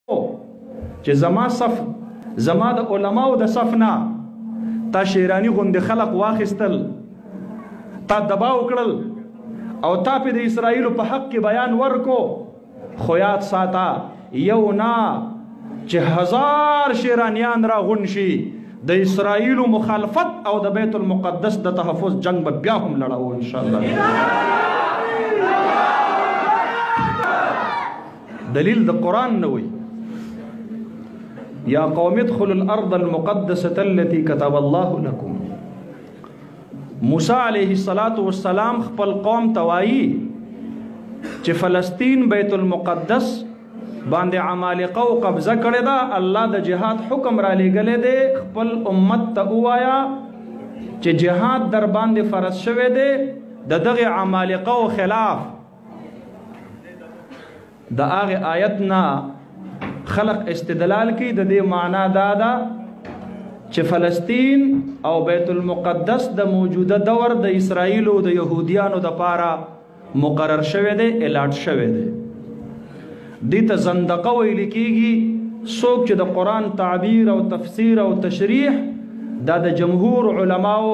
چې زما صف زما د علماو د صف نه تا شیرانی غوندې خلق واخیستل، تا دباو کړل او تا په د اسرائیلو په حق کې بیان ورکو، خو یاد ساته یو نه چې 1000 شیرانیان را غون شي د اسرائیلو مخالفت او د بیت المقدس د تحفظ جنگ به بیا هم لړاو ان شاء الله. دلیل د قرآن نه وي یا قوم ادخلوا الارض المقدسة التي كتب الله لكم. موسی علیه السلام خپل قوم توایی چې فلسطین بیت المقدس باندې عمالقه او قبضه کړی دا، الله د جهاد حکم را لېږلی دی، خپل امت ته ووایه چې جهاد در باندې فرض شوی دی د دغه عمالقه او خلاف. د هغه آیت نه خلق استدلال کی د دې معنا دا ده چې فلسطین او بیت المقدس د موجوده دور د اسرائیل او د يهوديانو د پاره مقرر شوی دی، الاټ شوی دی. دې ته زندقه ویل کیږي څوک چې د قرآن تعبیر او تفسیر او تشریح دا د جمهور علماو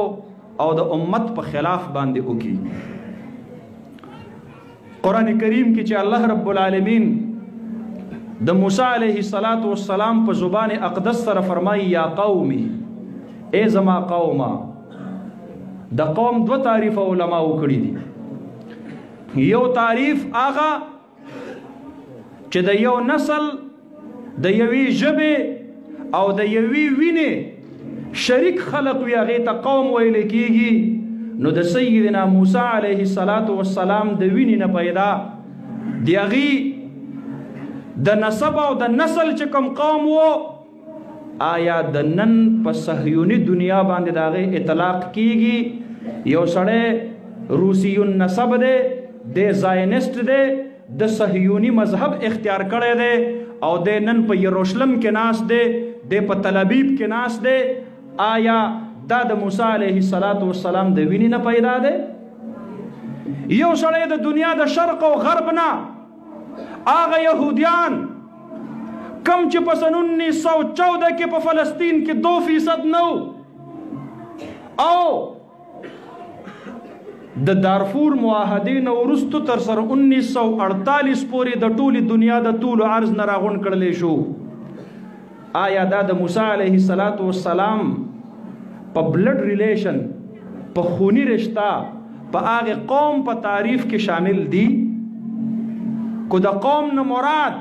او د امت په خلاف باندې وکي. قرآن کریم کې چې الله رب العالمین د موسی علیه السلام په زبان اقدس سره فرمایي یا قومي، ای زما قومه. د قوم دو تعریف علماء وکړي دي. یو تعریف هغه چې د یو نسل د یوې ژبې او د یوې وینې شریک خلق وي، هغې ته قوم ویل کېږي. نو د سیدنا موسی علیه السلام د وینې نه پیدا د هغې د نسب او د نسل چې کوم قوم و، آیا د نن په صهیوني دنیا باندې د هغې اطلاق کېږي؟ یو سړی روسیون نسب دی، د زاینسټ دی، د صهیوني مذهب اختیار کړی دی او د نن په یروشلم کې ناست دی، د په تل ابیب کې ناست دی. آیا دا د موسی علیه السلام د وینې نه پیدا دی؟ یو سړی د دنیا د شرق او غرب نه هغه یهودیان کم چې په سن 1914 کې په فلسطین کې 2% نه او د دارفور معاهدې نه وروسته تر سره 1948 پورې د ټولې دنیا د طول و عرض نه راغونډ کړلی شو. آیا دا د موسی علیه السلام په بلډ ریلیشن په خونی رشته په هغه قوم په تعریف کې شامل دي؟ کو د قوم نه مراد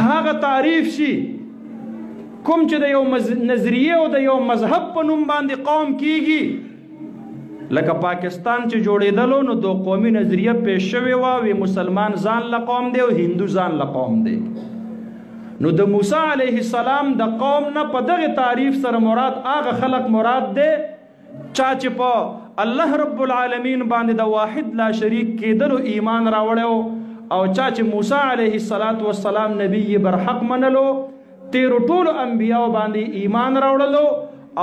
هغه تعریف شي کوم چې د یو نظریه او د یو مذهب په نوم باندې قوم کیږي. لکه پاکستان چې جوړېدلو نو دو قومي نظریه پیش شوې وه، مسلمان ځان له قوم دی او هندو ځان له قوم دی. نو د موسی علیه السلام د قوم نه په دغه تعریف سره مراد هغه خلق مراد دی چا چې په الله رب العالمین باندې د واحد لا شریک کېدلو ایمان راوړیو او چا چې موسی علیه السلام نبی برحق منلو، تیرو ټولو انبیاو باندې ایمان راوړلو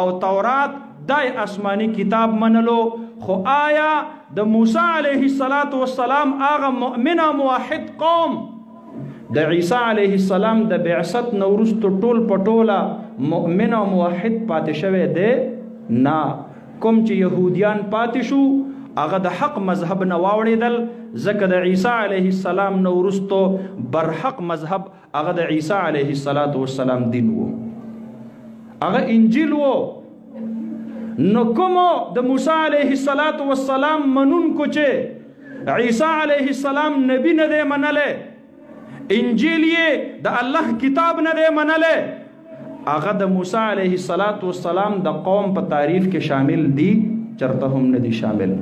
او تورات دای آسمانی کتاب منلو. خو آیا د موسی علیه السلام هغه مؤمن موحد قوم د عیسی علیه السلام د بعثت نه وروسته ټول په ټوله مؤمن او موحد پاتې شوی دی؟ نه. کوم چې یهودیان پاتې شو هغه د حق مذهب نه واوړېدل، ځکه د عیسی علیه السلام نه وروسته برحق مذهب هغه د عیسی علیه السلام دین و، هغه انجیل و. نو کومو د موسی علیه السلام منونکو چې عیسی علیه السلام نبی نه دی منلی، انجیل یې د الله کتاب نه دی منلی، هغه د موسی علیه السلام د قوم په تعریف کې شامل دي؟ چرته هم نه دي شامل.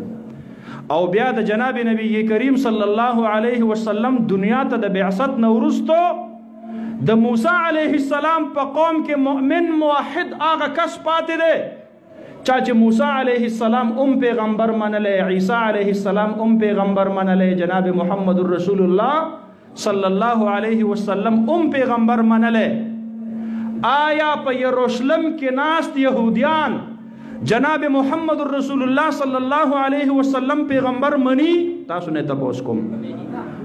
او بیا د جناب نبی کریم صلی الله علیه وسلم دنیا ته د بعثت نه وروسته د موسی علیه السلام په قوم کې مؤمن موحد هغه کس پاتې دی چا چې موسی علیه السلام پیغمبر منلی، عیسی علیه السلام پیغمبر منلی، جناب محمد رسول الله صلی الله علیه وسلم پیغمبر منلی. آیا په یروشلم کې ناست یهودیان جناب محمد رسول الله صلی الله علیه وسلم پیغمبر منی؟ تاسو نه تاسو کوم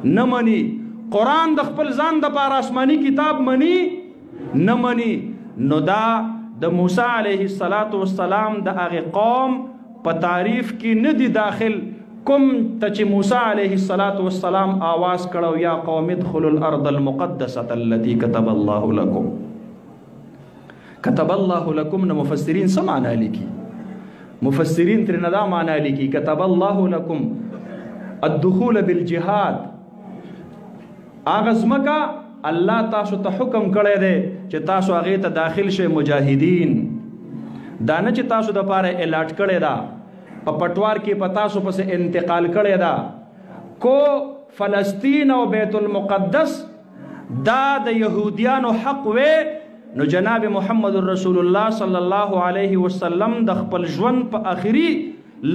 نه منی. قرآن د خپل ځان د پاره آسماني کتاب مني نه مني، نو دا د موسی علیه السلام د هغه قوم په تعریف کې نه دی داخل کوم ته چې موسی علیه السلام آواز کړو یا قوم ادخلوا الارض المقدسه التي كتب الله لكم. كتب الله لكم نو مفسرین څه معنا لیکي؟ مفسرین ترې نه دا معنا لیکي كتب الله لكم الدخول بالجهاد. هغه ځمکه الله تاسو ته حکم کړی دی چې تاسو هغې ته داخل شئ مجاهدین، دا نه چې تاسو د پاره الاټ کړی دا په پټوار کې په تاسو پسې انتقال کړی دا. کو فلسطین او بیت المقدس دا د یهودیانو حق وې، نو جناب محمد رسول الله صلی الله علیه وسلم د خپل ژوند په آخري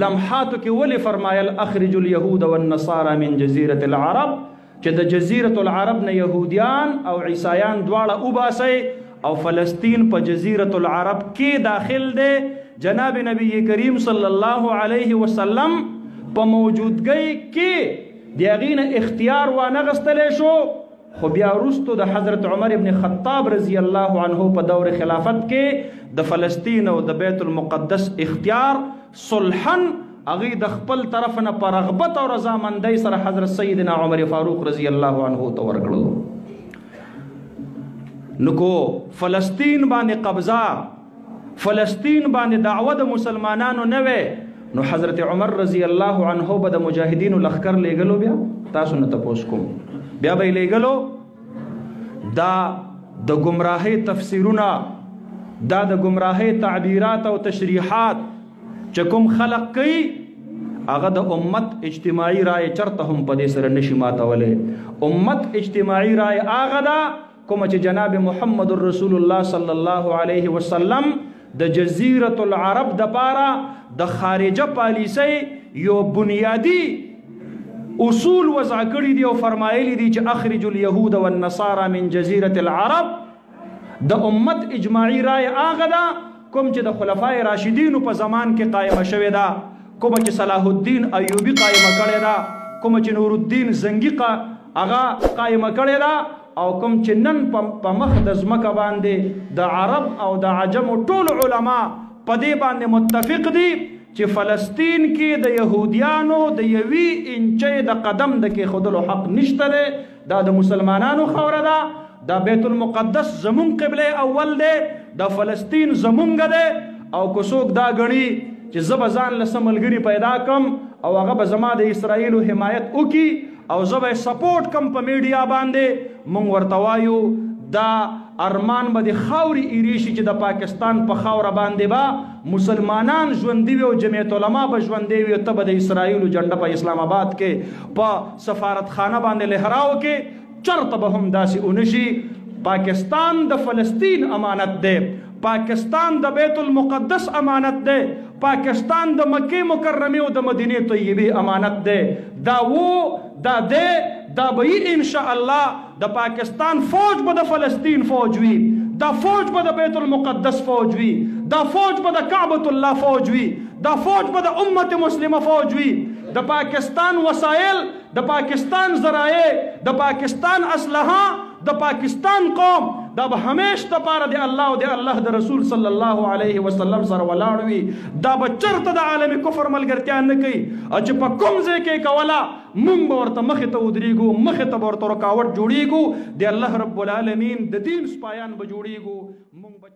لمحاتو کې ولې فرمایل اخرج اليهود والنصارى من جزيره العرب، چې د جزیرة العرب نه یهودیان او عیسایان دواړه وباسئ او فلسطین په جزیرة العرب کې داخل دی. جناب نبی کریم صلی الله علیه وسلم په موجودګۍ کې د هغې نه اختیار وانغستلی شو، خو بیا وروستو د حضرت عمر ابن خطاب رضی الله عنه په دور خلافت کې د فلسطین او د بیت المقدس اختیار صلحاً هغې د خپل طرف نه په رغبت او رضامندۍ سره حضرت سیدنا عمر فاروق رضی الله عنه ته ورکړلو. نو کو فلسطین باندې قبضه، فلسطین باندې دعوه د مسلمانانو نه وې، نو حضرت عمر رضی الله عنه به د مجاهدینو لښکر لیږلو. بیا تاسو نه تپوس کوم، بیا به یې لیږلو. دا د ګمراهۍ تفسیرونه، دا د ګمراهۍ تعبیرات او تشریحات چې کوم خلق کوي، هغه د امت اجتماعي رای چرته هم په دې سره نشي ماتولی. امت اجتماعي رای هغه ده کومه چې جناب محمد رسول الله صلی الله علیه وسلم د جزیرة العرب د پاره د خارجه پالیسۍ یو بنیادی اصول وضع کړي دي او فرمایلی دي چې اخرج اليهود والنصارى من جزیرة العرب. د امت اجماعي رای هغه ده کوم چې د خلفای راشدینو په زمان کې قائمه شوې ده، کومه چې صلاح الدین ایوبی قائمه کړې ده، کومه چې نور الدین زنگی هغه قائمه کړې ده، او کوم چې نن په مخ د ځمکه باندې د عرب او د عجم ټول علما په دې باندې متفق دي چې فلسطین کې د یهودیانو د یوې انچۍ د قدم د کېښودلو حق نشته دی. دا د مسلمانانو خاوره ده، دا بیت المقدس زمون قبله اول دی، دا فلسطین زمونږ دی. او که څوک دا ګڼي چې زه به ځان له څه ملګري پیدا کم او هغه به زما د اسرائیلو حمایت وکړي او زه به سپورټ کم په میډیا باندې، مونږ ورته وایو دا ارمان به د خاورې ایرې شي چې د پاکستان په خاوره باندې به مسلمانان ژوندي وي او جمعیت علما به ژوندي وي، ته به د اسرائیلو جنډه په اسلام آباد کې په سفارتخانه باندې لهراو کې چرته به هم داسې ونشي. پاکستان د فلسطین امانت دی، پاکستان د بیت المقدس امانت دی، پاکستان د مکه مکرمه او د مدینه طیبه امانت دی. دا دا دی، دا به ان شاء الله د پاکستان فوج به د فلسطین فوج وي، دا فوج به د بیت المقدس فوج وي، دا فوج به د کعبۃ الله فوج وي، دا فوج به د امت مسلمه فوج وي. د پاکستان وسایل، د پاکستان ذرایع، د پاکستان اسلحه، د پاکستان قوم دا به همیش د پاره د الله او د الله د رسول صلی الله علیه وسلم سره ولاړ وي. دا به چرته د عالم کفر ملګرتیا نه کوي، چې په کوم ځای کې کوله مونږ به ورته مخې ته ودرېږو، مخې ته به ورته رکاوټ جوړېږو، د الله رب العالمین د دین سپایان به جوړېږو. مونږ به